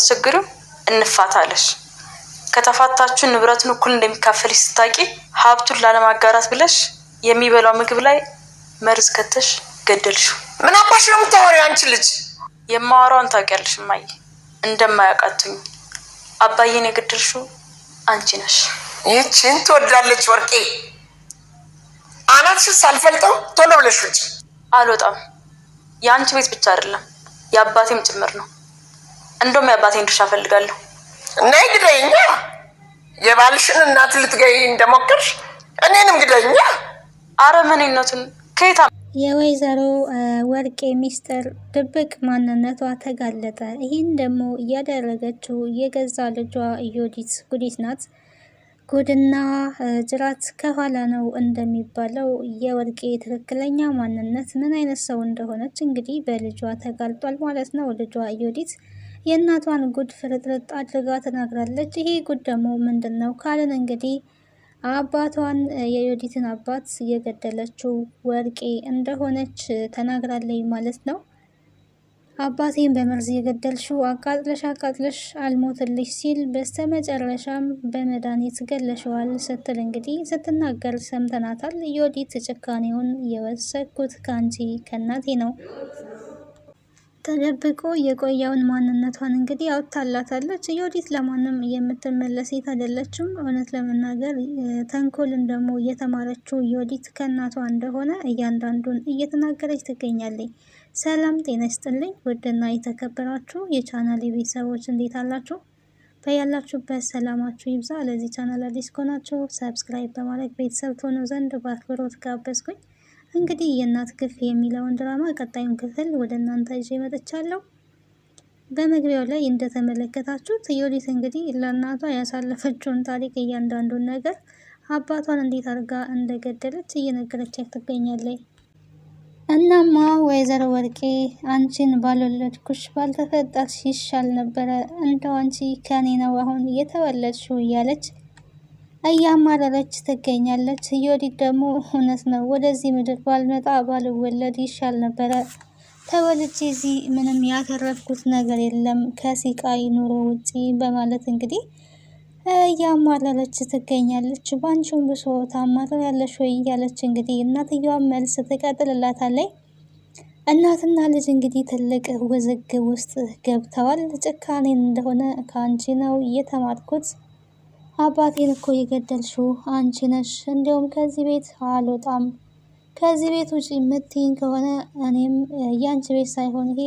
ብታስቸግሪው እንፋታለሽ። ከተፋታችሁ ንብረቱን እኩል እንደሚካፈልሽ ስታቂ ሀብቱን ላለማጋራት ብለሽ የሚበላው ምግብ ላይ መርዝ ከተሽ ገደልሽው። ምን አባሽ ነው የምታወሪው አንቺ ልጅ? የማወራውን ታውቂያለሽ እማዬ። እንደማያውቃቱኝ አባዬን የገደልሽው አንቺ ነሽ። ይህችን ትወዳለች ወርቄ። አናትሽስ አልፈልጠው፣ ቶሎ ብለሽ ውጪ። አልወጣም። የአንቺ ቤት ብቻ አይደለም የአባቴም ጭምር ነው። እንደውም የአባቴን ድርሻ እፈልጋለሁ። ነይ ግደይኛ። የባልሽን እናት ልትገይ እንደሞከርሽ እኔንም ግደይኛ። አረመኔነቱን ከየት የወይዘሮ ወርቄ ሚስጥር ድብቅ ማንነቷ ተጋለጠ። ይህን ደግሞ እያደረገችው የገዛ ልጇ ዮዲት ጉዲት ናት። ጉድና ጅራት ከኋላ ነው እንደሚባለው የወርቄ ትክክለኛ ማንነት ምን አይነት ሰው እንደሆነች እንግዲህ በልጇ ተጋልጧል ማለት ነው። ልጇ ዮዲት የእናቷን ጉድ ፍርጥርጥ አድርጋ ተናግራለች። ይሄ ጉድ ደግሞ ምንድን ነው ካልን እንግዲህ አባቷን የዮዲትን አባት የገደለችው ወርቄ እንደሆነች ተናግራለች ማለት ነው። አባቴን በመርዝ የገደልሽው አቃጥለሽ አልሞትልሽ ሲል በስተመጨረሻም በመድኃኒት ገለሸዋል ስትል እንግዲህ ስትናገር ሰምተናታል። ዮዲት ጭካኔውን የወሰድኩት ከአንቺ ከእናቴ ነው። ተደብቆ የቆየውን ማንነቷን እንግዲህ አውጥታላታለች። ዮዲት ለማንም የምትመለስ ሴት አይደለችም። እውነት ለመናገር ተንኮልን ደግሞ እየተማረችው ዮዲት ከእናቷ እንደሆነ እያንዳንዱን እየተናገረች ትገኛለች። ሰላም ጤና ይስጥልኝ ውድና የተከበራችሁ የቻናል ቤተሰቦች እንዴት አላችሁ? በያላችሁበት ሰላማችሁ ይብዛ። ለዚህ ቻናል አዲስ ከሆናችሁ ሰብስክራይብ በማድረግ ቤተሰብ ትሆኑ ዘንድ በአክብሮት ጋበዝኩኝ። እንግዲህ የእናት ግፍ የሚለውን ድራማ ቀጣዩን ክፍል ወደ እናንተ ይዤ መጥቻለሁ። በመግቢያው ላይ እንደተመለከታችሁት ዮዲት እንግዲህ ለእናቷ ያሳለፈችውን ታሪክ እያንዳንዱን ነገር አባቷን እንዴት አድርጋ እንደገደለች እየነገረቻት ትገኛለች። እናማ ወይዘሮ ወርቄ አንቺን ባልወለድኩሽ ባልተፈጠርሽ ይሻል ነበረ፣ እንደው አንቺ ከኔ ነው አሁን የተወለድሽው እያለች እያማረረች ትገኛለች። ዮዲት ደግሞ እውነት ነው ወደዚህ ምድር ባልመጣ ባልወለድ ይሻል ነበረ፣ ተወልጄ እዚህ ምንም ያተረፍኩት ነገር የለም ከሲቃይ ኑሮ ውጪ በማለት እንግዲህ እያማረረች ትገኛለች። ባንቺም ብሶ ታማረር ያለሽ ወይ እያለች እንግዲህ እናትየዋ መልስ ትቀጥልላታለች። እናትና ልጅ እንግዲህ ትልቅ ውዝግብ ውስጥ ገብተዋል። ጭካኔን እንደሆነ ከአንቺ ነው የተማርኩት። አባቴን እኮ የገደልሽው አንቺ ነሽ። እንዲሁም ከዚህ ቤት አልወጣም፣ ከዚህ ቤት ውጪ የምትይኝ ከሆነ እኔም ያንቺ ቤት ሳይሆን ይሄ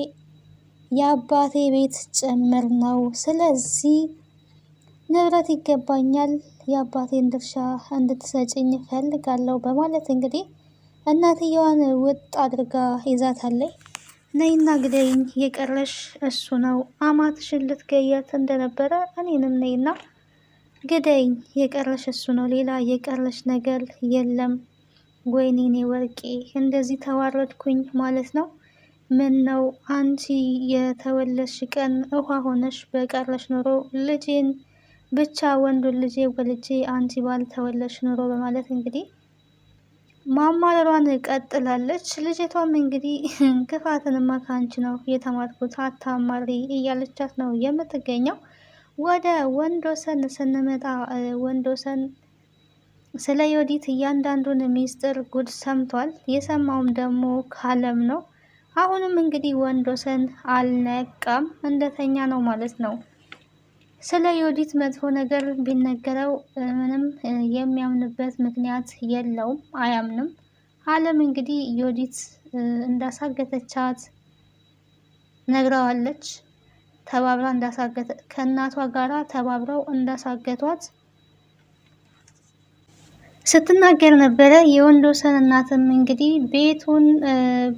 የአባቴ ቤት ጭምር ነው። ስለዚህ ንብረት ይገባኛል፣ የአባቴን ድርሻ እንድትሰጭኝ ፈልጋለሁ በማለት እንግዲህ እናትየዋን ውጥ አድርጋ ይዛታለች። ነይና ግደይኝ፣ የቀረሽ እሱ ነው። አማትሽን ልትገያት እንደነበረ እኔንም ነይና ግደይኝ፣ የቀረሽ እሱ ነው። ሌላ የቀረሽ ነገር የለም። ወይኔ እኔ ወርቄ እንደዚህ ተዋረድኩኝ ማለት ነው። ምን ነው አንቺ የተወለድሽ ቀን ውሃ ሆነሽ በቀረሽ ኖሮ ልጄን ብቻ ወንዱን ልጄ ወልጄ አንቺ ባልተወለድሽ ኖሮ በማለት እንግዲህ ማማረሯን ቀጥላለች። ልጅቷም እንግዲህ ክፋትንማ ከአንቺ ነው የተማርኩት አታማሪ እያለቻት ነው የምትገኘው። ወደ ወንዶሰን ስንመጣ ወንዶሰን ስለ ዮዲት እያንዳንዱን ሚስጥር ጉድ ሰምቷል። የሰማውም ደግሞ ካለም ነው። አሁንም እንግዲህ ወንዶሰን አልነቃም፣ እንደተኛ ነው ማለት ነው። ስለ ዮዲት መጥፎ ነገር ቢነገረው ምንም የሚያምንበት ምክንያት የለውም፣ አያምንም። አለም እንግዲህ ዮዲት እንዳሳገተቻት ነግረዋለች። ተባብራ ከእናቷ ጋራ ተባብረው እንዳሳገቷት ስትናገር ነበረ። የወንዶሰን እናትም እንግዲህ ቤቱን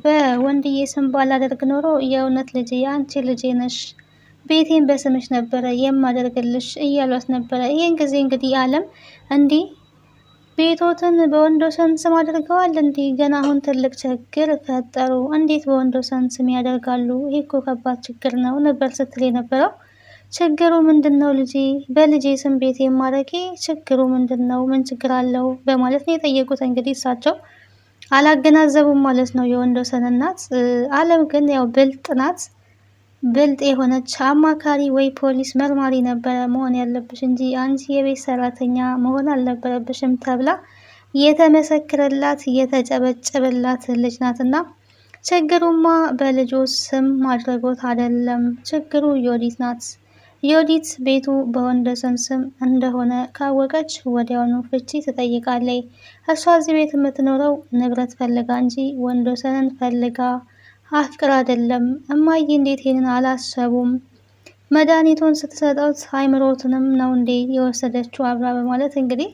በወንድዬ ስም ባላደርግ ኖሮ የእውነት ልጄ አንቺ ልጄ ነሽ፣ ቤቴን በስምሽ ነበረ የማደርግልሽ እያሏት ነበረ። ይህን ጊዜ እንግዲህ አለም እንዲህ ቤቶትን በወንዶሰን ስም አድርገዋል እንዲህ ገና አሁን ትልቅ ችግር ፈጠሩ፣ እንዴት በወንዶሰን ስም ያደርጋሉ? ይህ እኮ ከባድ ችግር ነው ነበር ስትል የነበረው። ችግሩ ምንድን ነው ልጄ? በልጄ ስም ቤት የማድረጌ ችግሩ ምንድን ነው? ምን ችግር አለው? በማለት ነው የጠየቁት። እንግዲህ እሳቸው አላገናዘቡም ማለት ነው የወንዶሰን እናት። አለም ግን ያው ብልጥ ናት። ብልጥ የሆነች አማካሪ ወይ ፖሊስ መርማሪ ነበረ መሆን ያለብሽ እንጂ አንቺ የቤት ሰራተኛ መሆን አልነበረብሽም ተብላ የተመሰከረላት የተጨበጨበላት ልጅ ናትና፣ ችግሩማ በልጁ ስም ማድረጎት አይደለም፣ ችግሩ ዮዲት ናት። ዮዲት ቤቱ በወንደሰን ስም እንደሆነ ካወቀች ወዲያውኑ ፍቺ ትጠይቃለች። እሷ እዚህ ቤት የምትኖረው ንብረት ፈልጋ እንጂ ወንደሰንን ፈልጋ አፍቅር አይደለም። እማዬ እንዴት ይህንን አላሰቡም? መድኃኒቱን ስትሰጠውት አይምሮትንም ነው እንዴ የወሰደችው አብራ በማለት እንግዲህ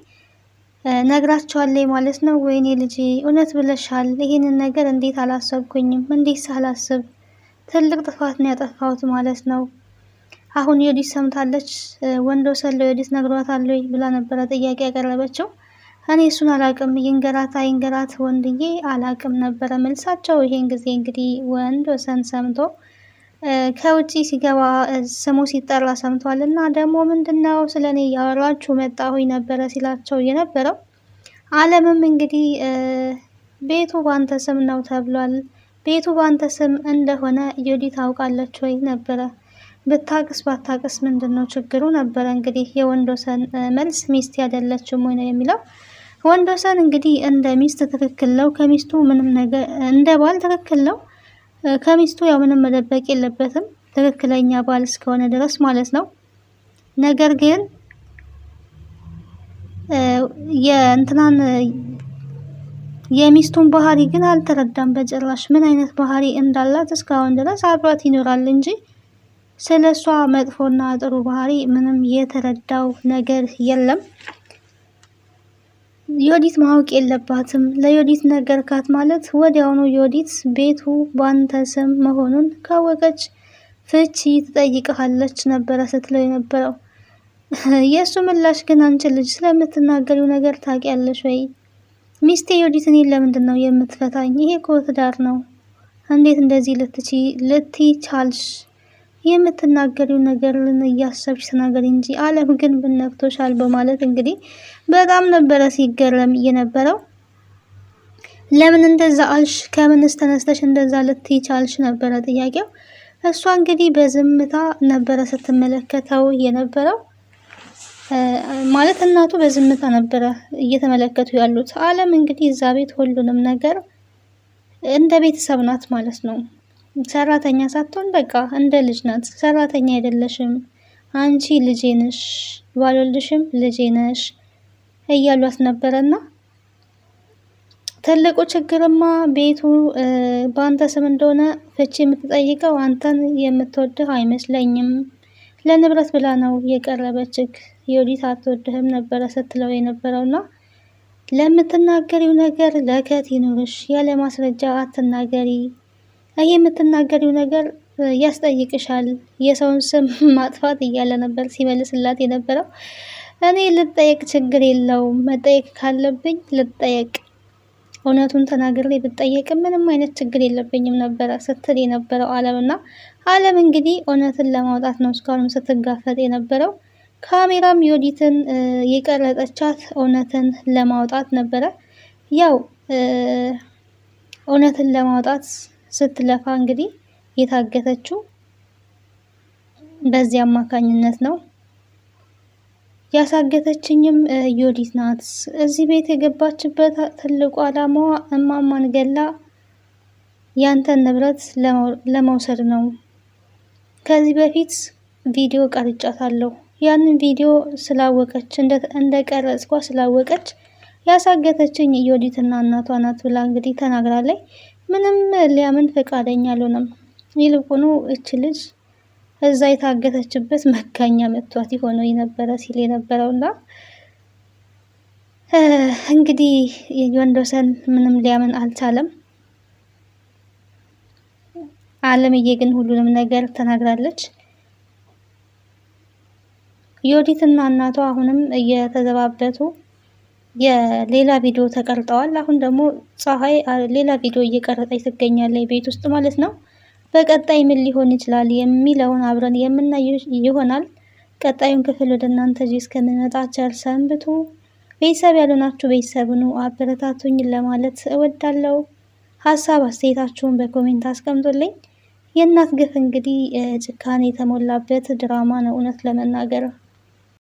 ነግራቸዋለች ማለት ነው። ወይኔ ልጄ እውነት ብለሻል። ይህንን ነገር እንዴት አላሰብኩኝም? እንዴት ሳላስብ ትልቅ ጥፋት ነው ያጠፋሁት ማለት ነው። አሁን ዮዲት ሰምታለች። ወንዶሰን ለዮዲት ነግሯታል ወይ ብላ ነበረ ጥያቄ ያቀረበችው። እኔ እሱን አላቅም፣ ይንገራት አይንገራት ወንድዬ አላቅም ነበረ መልሳቸው። ይሄን ጊዜ እንግዲህ ወንዶሰን ሰምቶ ከውጪ ሲገባ ስሙ ሲጠራ ሰምቷል። እና ደግሞ ምንድነው ስለ እኔ እያወራችሁ መጣሁኝ ነበረ ሲላቸው የነበረው። አለምም እንግዲህ ቤቱ ባንተ ስም ነው ተብሏል። ቤቱ ባንተ ስም እንደሆነ ዮዲት ታውቃለች ወይ ነበረ። ብታቅስ ባታቅስ ምንድን ነው ችግሩ ነበረ። እንግዲህ የወንዶሰን መልስ ሚስት ያደለችም ወይ ነው የሚለው። ወንዶሰን እንግዲህ እንደ ሚስት ትክክል ነው፣ ከሚስቱ ምንም ነገር እንደ ባል ትክክል ነው። ከሚስቱ ያው ምንም መደበቅ የለበትም ትክክለኛ ባል እስከሆነ ድረስ ማለት ነው። ነገር ግን የእንትናን የሚስቱን ባህሪ ግን አልተረዳም በጭራሽ። ምን አይነት ባህሪ እንዳላት እስካሁን ድረስ አብሯት ይኖራል እንጂ ስለ እሷ መጥፎና ጥሩ ባህሪ ምንም የተረዳው ነገር የለም። ዮዲት ማወቅ የለባትም። ለዮዲት ነገርካት ማለት ወዲያውኑ ዮዲት ቤቱ ባንተ ስም መሆኑን ካወቀች ፍቺ ትጠይቅሃለች ነበረ ስትለው የነበረው። የእሱ ምላሽ ግን አንቺ ልጅ ስለምትናገሪው ነገር ታውቂያለሽ ወይ? ሚስቴ ዮዲት እኔን ለምንድን ነው የምትፈታኝ? ይሄ እኮ ትዳር ነው። እንዴት እንደዚህ ልትይ ቻልሽ? የምትናገሪው ነገር እያሰብሽ ተናገሪ እንጂ አለም ግን ብነክቶሻል በማለት እንግዲህ በጣም ነበረ ሲገረም የነበረው። ለምን እንደዛ አልሽ? ከምንስ ተነስተሽ እንደዛ ልትይ ቻልሽ ነበረ ጥያቄው። እሷ እንግዲህ በዝምታ ነበረ ስትመለከተው የነበረው። ማለት እናቱ በዝምታ ነበረ እየተመለከቱ ያሉት። አለም እንግዲህ እዛ ቤት ሁሉንም ነገር እንደ ቤተሰብ ናት ማለት ነው። ሰራተኛ ሳትሆን በቃ እንደ ልጅ ናት። ሰራተኛ አይደለሽም አንቺ ልጄ ነሽ፣ ባልወልድሽም ልጄ ነሽ እያሏት ነበረና ትልቁ ችግርማ ቤቱ በአንተ ስም እንደሆነ ፍቺ የምትጠይቀው አንተን የምትወድህ አይመስለኝም። ለንብረት ብላ ነው የቀረበችህ። ዮዲት አትወድህም ነበረ ስትለው የነበረውና ለምትናገሪው ነገር ለከት ይኑርሽ፣ ያለ ማስረጃ አትናገሪ። ይህ የምትናገሪው ነገር ያስጠይቅሻል፣ የሰውን ስም ማጥፋት እያለ ነበር ሲመልስላት የነበረው። እኔ ልጠየቅ ችግር የለውም፣ መጠየቅ ካለብኝ ልጠየቅ፣ እውነቱን ተናግሬ ብጠየቅ ምንም አይነት ችግር የለብኝም ነበረ ስትል የነበረው አለምና አለም እንግዲህ እውነትን ለማውጣት ነው እስካሁንም ስትጋፈጥ የነበረው። ካሜራም ዮዲትን የቀረጸቻት እውነትን ለማውጣት ነበረ። ያው እውነትን ለማውጣት ስትለፋ እንግዲህ የታገተችው በዚህ አማካኝነት ነው። ያሳገተችኝም ዮዲት ናት። እዚህ ቤት የገባችበት ትልቁ ዓላማዋ እማማን ገላ ያንተን ንብረት ለመውሰድ ነው። ከዚህ በፊት ቪዲዮ ቀርጫታለሁ። ያንን ቪዲዮ ስላወቀች እንደቀረጽኳ ስላወቀች ያሳገተችኝ ዮዲትና እናቷ ናት ብላ እንግዲህ ተናግራለች። ምንም ሊያምን ፈቃደኛ አልሆነም። ይልቁኑ እች ልጅ እዛ የታገተችበት መካኛ መጥቷት የሆነው የነበረ ሲል የነበረውና እንግዲህ ወንዶሰን ምንም ሊያምን አልቻለም። አለምዬ ግን ሁሉንም ነገር ተናግራለች። ዮዲትና እናቷ አሁንም እየተዘባበቱ የሌላ ቪዲዮ ተቀርጠዋል። አሁን ደግሞ ፀሐይ ሌላ ቪዲዮ እየቀረጠች ትገኛለች ቤት ውስጥ ማለት ነው። በቀጣይ ምን ሊሆን ይችላል የሚለውን አብረን የምናይ ይሆናል። ቀጣዩን ክፍል ወደ እናንተ እዚህ እስከምመጣ ቸር ሰንብቱ። ቤተሰብ ያልሆናችሁ ቤተሰብ ኑ፣ አበረታቱኝ ለማለት እወዳለሁ። ሀሳብ አስተያየታችሁን በኮሜንት አስቀምጡልኝ። የእናት ግፍ እንግዲህ ጭካኔ የተሞላበት ድራማ ነው እውነት ለመናገር